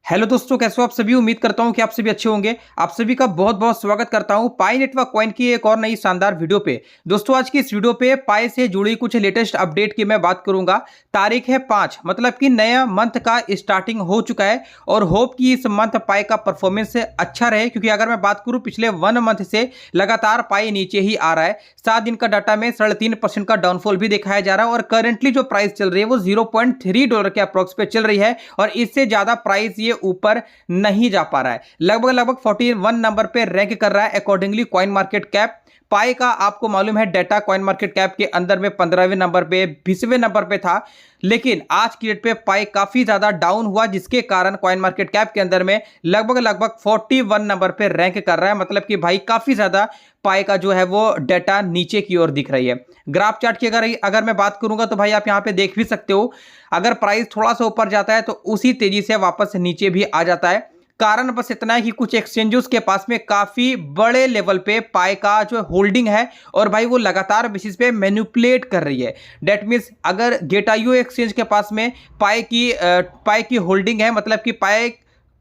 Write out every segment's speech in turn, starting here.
Hello दोस्तों, कैसे हो आप सभी। उम्मीद करता हूं कि आप सभी अच्छे होंगे। आप सभी का बहुत बहुत स्वागत करता हूं पाई नेटवर्क कॉइन की एक और नई शानदार वीडियो पे। दोस्तों, आज की इस वीडियो पे पाई से जुड़ी कुछ लेटेस्ट अपडेट की मैं बात करूंगा। तारीख है 5, मतलब कि नया मंथ का स्टार्टिंग हो चुका है और होप कि इस मंथ पाई का परफॉर्मेंस अच्छा रहे, क्योंकि अगर मैं बात करूं पिछले 1 मंथ से लगातार पाई नीचे ही आ रहा है। 7 दिन का डाटा में 3.5% का डाउनफॉल भी दिखाया जा रहा है और करेंटली जो प्राइस चल रही है वो $0.3 के अप्रोक्स पे चल रही है और इससे ज्यादा प्राइस ये ऊपर नहीं जा पा रहा है। लगभग 41 नंबर पे रैंक कर रहा है अकॉर्डिंगली कॉइन मार्केट कैप। पाई का आपको मालूम है डाटा कॉइन मार्केट कैप के अंदर में 15वें नंबर पे 20वें नंबर पे था, लेकिन आज की डेट पे पाई काफी ज्यादा डाउन हुआ, जिसके कारण कॉइन मार्केट कैप के अंदर में लगभग 41 नंबर पे रैंक कर रहा है। मतलब कि भाई काफी ज्यादा पाई का जो है वो डाटा नीचे की ओर दिख रही है। ग्राफ चार्ट की अगर मैं बात करूंगा तो भाई आप यहां पे देख भी सकते हो, अगर प्राइस थोड़ा सा ऊपर जाता है तो उसी तेजी से वापस नीचे भी आ जाता है। कारण बस इतना है कि कुछ एक्सचेंजेस के पास में काफी बड़े लेवल पे पाई का जो होल्डिंग है और भाई वो लगातार बेसिस पे मैनिपुलेट कर रही है। डेट मीन्स अगर गेटाईओ एक्सचेंज के पास में पाई की होल्डिंग है, मतलब कि पाई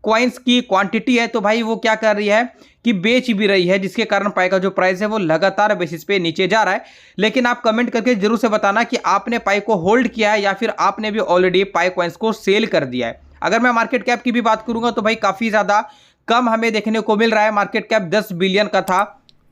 कॉइन्स की क्वांटिटी है, तो भाई वो क्या कर रही है कि बेच भी रही है, जिसके कारण पाई का जो प्राइस है वो लगातार बेसिस पे नीचे जा रहा है। लेकिन आप कमेंट करके जरूर से बताना कि आपने पाई को होल्ड किया है या फिर आपने भी ऑलरेडी पाई कॉइन्स को सेल कर दिया है। अगर मैं मार्केट कैप की भी बात करूंगा तो भाई काफी ज्यादा कम हमें देखने को मिल रहा है। मार्केट कैप 10 बिलियन का था,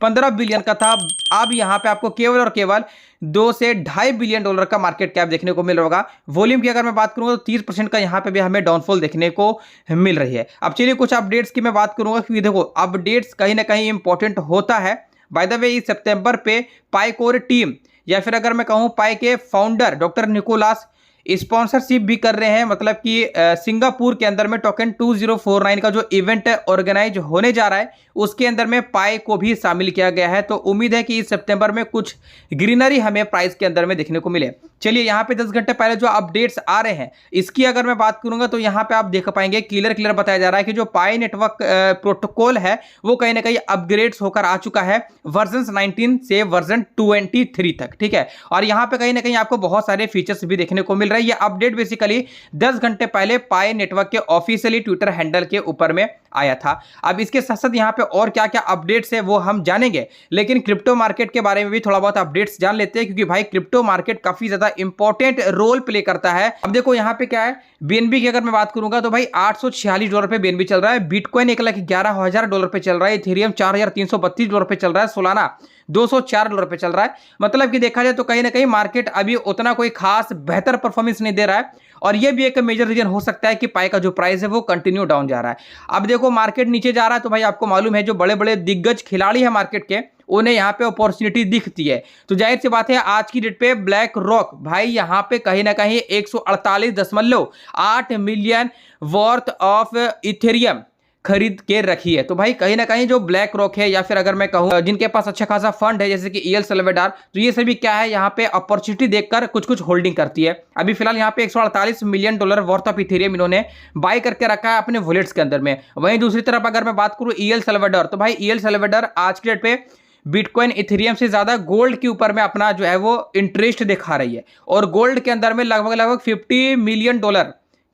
15 बिलियन का था। अब यहां पे आपको केवल और केवल 2 से $2.5 बिलियन का मार्केट कैप देखने को मिल रहा होगा। वॉल्यूम की अगर मैं बात करूंगा तो 30% का यहां पे भी हमें डाउनफॉल देखने को मिल रही है। अब चलिए कुछ अपडेट्स की मैं बात करूंगा, क्योंकि देखो अपडेट्स कहीं ना कहीं इंपॉर्टेंट होता है। बाय द वे, इस सितंबर पे पाई कोर टीम या फिर अगर मैं कहूं पाई के फाउंडर डॉक्टर निकोलास स्पॉन्सरशिप भी कर रहे हैं। मतलब कि सिंगापुर के अंदर में टोकन 2049 का जो इवेंट ऑर्गेनाइज होने जा रहा है उसके अंदर में पाई को भी शामिल किया गया है। तो उम्मीद है कि इस सितंबर में कुछ ग्रीनरी हमें प्राइस के अंदर में देखने को मिले। चलिए यहाँ पे 10 घंटे पहले जो अपडेट्स आ रहे हैं इसकी अगर मैं बात करूंगा तो यहाँ पे आप देख पाएंगे क्लियर बताया जा रहा है कि जो पाई नेटवर्क प्रोटोकॉल है वो कहीं ना कहीं अपग्रेड्स होकर आ चुका है वर्जन 19 से वर्जन 23 तक। ठीक है, और यहाँ पे कहीं ना कहीं आपको बहुत सारे फीचर्स भी देखने को मिल रहा है। ये अपडेट बेसिकली 10 घंटे पहले पाई नेटवर्क के ऑफिशियली ट्विटर हैंडल के ऊपर में आया था। अब इसके साथ साथ यहाँ पे और क्या क्या अपडेट्स है वो हम जानेंगे, लेकिन क्रिप्टो मार्केट के बारे में भी थोड़ा बहुत अपडेट्स जान लेते हैं, क्योंकि भाई क्रिप्टो मार्केट काफी ज्यादा इंपॉर्टेंट रोल प्ले करता है। अब देखो यहाँ पे क्या है, बीएनबी की अगर मैं बात करूंगा तो भाई $846 पे बीएनबी चल रहा है, बिटकॉइन $1,11,000 पे चल रहा है, इथेरियम $4,332 पे चल रहा है, सोलाना $204 पे चल रहा है। मतलब कि देखा जाए तो कहीं ना कहीं मार्केट अभी उतना कोई खास बेहतर परफॉर्मेंस नहीं दे रहा है और ये भी एक मेजर रीजन हो सकता है कि पाई का जो प्राइस है वो कंटिन्यू डाउन जा रहा है। अब देखो मार्केट नीचे जा रहा है तो भाई आपको मालूम है जो बड़े बड़े दिग्गज खिलाड़ी है मार्केट के उन्हें यहाँ पे अपॉर्चुनिटी दिखती है। तो जाहिर सी बात है आज की डेट पे ब्लैक रॉक भाई यहाँ पे कहीं ना कहीं 148.8 मिलियन वर्थ ऑफ इथेरियम खरीद के रखी है। तो भाई कहीं ना कहीं जो ब्लैक रॉक है या फिर अगर मैं कहूं जिनके पास अच्छा खासा फंड है जैसे कि EL सल्वाडोर, तो ये सभी क्या है यहाँ पे अपॉर्चुनिटी देखकर कुछ होल्डिंग करती है। अभी फिलहाल यहाँ पे $148 मिलियन वर्थ ऑफ इथेरियम इन्होंने बाय करके रखा है अपने वॉलेट्स के अंदर में। वहीं दूसरी तरफ अगर मैं बात करूं EL सल्वाडोर, तो भाई EL सल्वाडोर आज की डेट पे बिटकॉइन इथेरियम से ज्यादा गोल्ड के ऊपर में अपना जो है वो इंटरेस्ट दिखा रही है और गोल्ड के अंदर में लगभग $50 मिलियन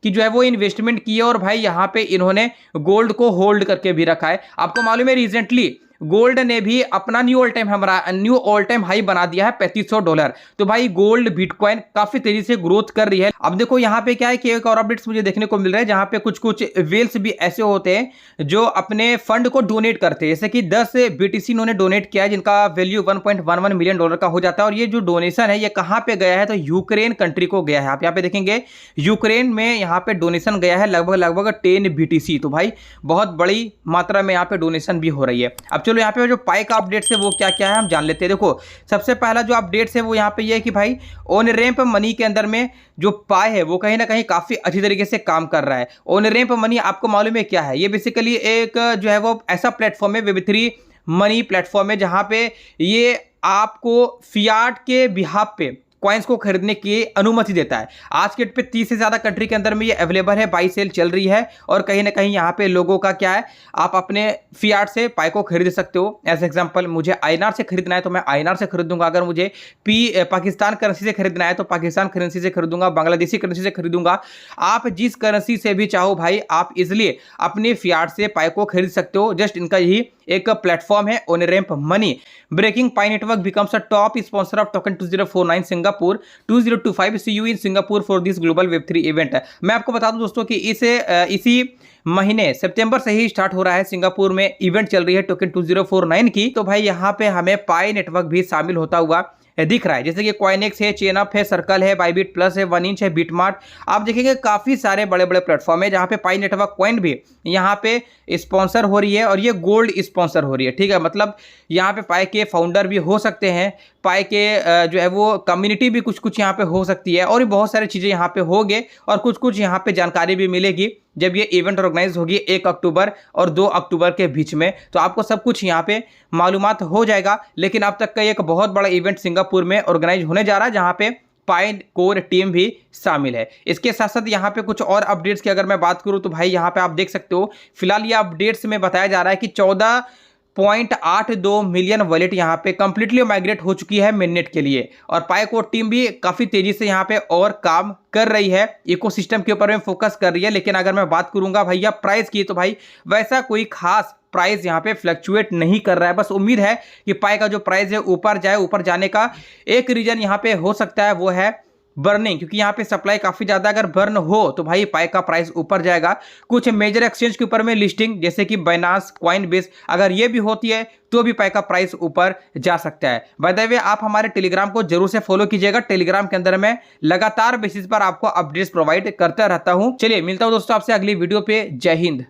कि जो है वो इन्वेस्टमेंट की है और भाई यहाँ पे इन्होंने गोल्ड को होल्ड करके भी रखा है। आपको मालूम है रिसेंटली गोल्ड ने भी अपना न्यू ऑल टाइम हाई बना दिया है $3500। तो भाई गोल्ड बिटकॉइन काफी तेजी से ग्रोथ कर रही है। अब देखो यहाँ पे क्या है कि एक और अपडेट्स मुझे देखने को मिल रहा है जहां पे कुछ वेल्स भी ऐसे होते हैं जो अपने फंड को डोनेट करते हैं। जैसे कि 10 BTC इन्होंने डोनेट किया है जिनका वैल्यू $1.11 मिलियन का हो जाता है। और ये जो डोनेशन है ये कहां पे गया है तो यूक्रेन कंट्री को गया है। आप यहाँ पे देखेंगे यूक्रेन में यहाँ पे डोनेशन गया है लगभग 10 BTC। तो भाई बहुत बड़ी मात्रा में यहाँ पे डोनेशन भी हो रही है। अब चलो यहाँ पे जो पाई का अपडेट्स है वो क्या क्या है हम जान लेते हैं। देखो सबसे पहला जो अपडेट्स है वो यहाँ पे ये है कि भाई ऑन रैंप मनी के अंदर में जो पाई है वो कहीं ना कहीं काफी अच्छी तरीके से काम कर रहा है। ऑन रैंप मनी आपको मालूम है क्या है, ये बेसिकली एक जो है वो ऐसा प्लेटफॉर्म है, Web3 मनी प्लेटफॉर्म है जहां पे ये आपको फियाट के बिहाफ पे कॉइन्स को खरीदने की अनुमति देता है। आज के डेट पे 30 से ज्यादा कंट्री के अंदर में ये अवेलेबल है, बाई सेल चल रही है और कहीं ना कहीं यहाँ पे लोगों का क्या है, आप अपने फियाट से पाई को खरीद सकते हो। एज एग्जांपल मुझे आईएनआर से खरीदना है तो मैं आईएनआर से खरीदूंगा, अगर मुझे पाकिस्तान करेंसी से खरीदना है तो पाकिस्तान करेंसी से खरीदूंगा, बांग्लादेशी करेंसी से खरीदूंगा। आप जिस करेंसी से भी चाहो भाई आप इजिली अपने फियाट से पाई को खरीद सकते हो। जस्ट इनका यही एक प्लेटफॉर्म है Onramp money. Breaking Pi Network becomes a top sponsor of Token 2049 Singapore 2025 see you in Singapore for this global वेब3 इवेंट। मैं आपको बता दूं दोस्तों कि इसी महीने सितंबर से ही स्टार्ट हो रहा है, सिंगापुर में इवेंट चल रही है टोकन 2049 की। तो भाई यहाँ पे हमें पाई नेटवर्क भी शामिल होता हुआ दिख रहा है, जैसे कि कॉइनेक्स है, चेनअप है, सर्कल है, बाइबिट प्लस है, 1 इंच है, बिटमार्ट। आप देखेंगे काफी सारे बड़े बड़े प्लेटफॉर्म है जहां पे पाई नेटवर्क कॉइन भी यहाँ पे स्पॉन्सर हो रही है और ये गोल्ड स्पॉन्सर हो रही है। ठीक है, मतलब यहाँ पे पाई के फाउंडर भी हो सकते हैं, पाई के जो है वो कम्युनिटी भी कुछ कुछ यहाँ पे हो सकती है और भी बहुत सारी चीजें यहाँ पे होंगे और कुछ कुछ यहाँ पे जानकारी भी मिलेगी जब ये इवेंट ऑर्गेनाइज होगी 1 अक्टूबर और 2 अक्टूबर के बीच में। तो आपको सब कुछ यहाँ पे मालूमात हो जाएगा। लेकिन अब तक का एक बहुत बड़ा इवेंट सिंगापुर में ऑर्गेनाइज होने जा रहा है जहाँ पे पाई कोर टीम भी शामिल है। इसके साथ साथ यहाँ पे कुछ और अपडेट्स की अगर मैं बात करूँ तो भाई यहाँ पे आप देख सकते हो, फिलहाल ये अपडेट्स में बताया जा रहा है कि 14.82 मिलियन वॉलेट यहाँ पे कंप्लीटली माइग्रेट हो चुकी है मिननेट के लिए और पाई कोर टीम भी काफी तेजी से यहाँ पे और काम कर रही है, इकोसिस्टम के ऊपर में फोकस कर रही है। लेकिन अगर मैं बात करूंगा भैया प्राइस की तो भाई वैसा कोई खास प्राइस यहाँ पे फ्लक्चुएट नहीं कर रहा है। बस उम्मीद है कि पाई का जो प्राइस है ऊपर जाए। ऊपर जाने का एक रीजन यहाँ पे हो सकता है वो है बर्निंग, क्योंकि यहाँ पे सप्लाई काफी ज्यादा अगर बर्न हो तो भाई पाई का प्राइस ऊपर जाएगा। कुछ मेजर एक्सचेंज के ऊपर में लिस्टिंग जैसे कि बाइनांस, कॉइनबेस अगर ये भी होती है तो भी पाई का प्राइस ऊपर जा सकता है। बाय द वे आप हमारे टेलीग्राम को जरूर से फॉलो कीजिएगा, टेलीग्राम के अंदर मैं लगातार बेसिस पर आपको अपडेट्स प्रोवाइड करता रहता हूं। चलिए मिलता हूं दोस्तों आपसे अगली वीडियो पे। जय हिंद।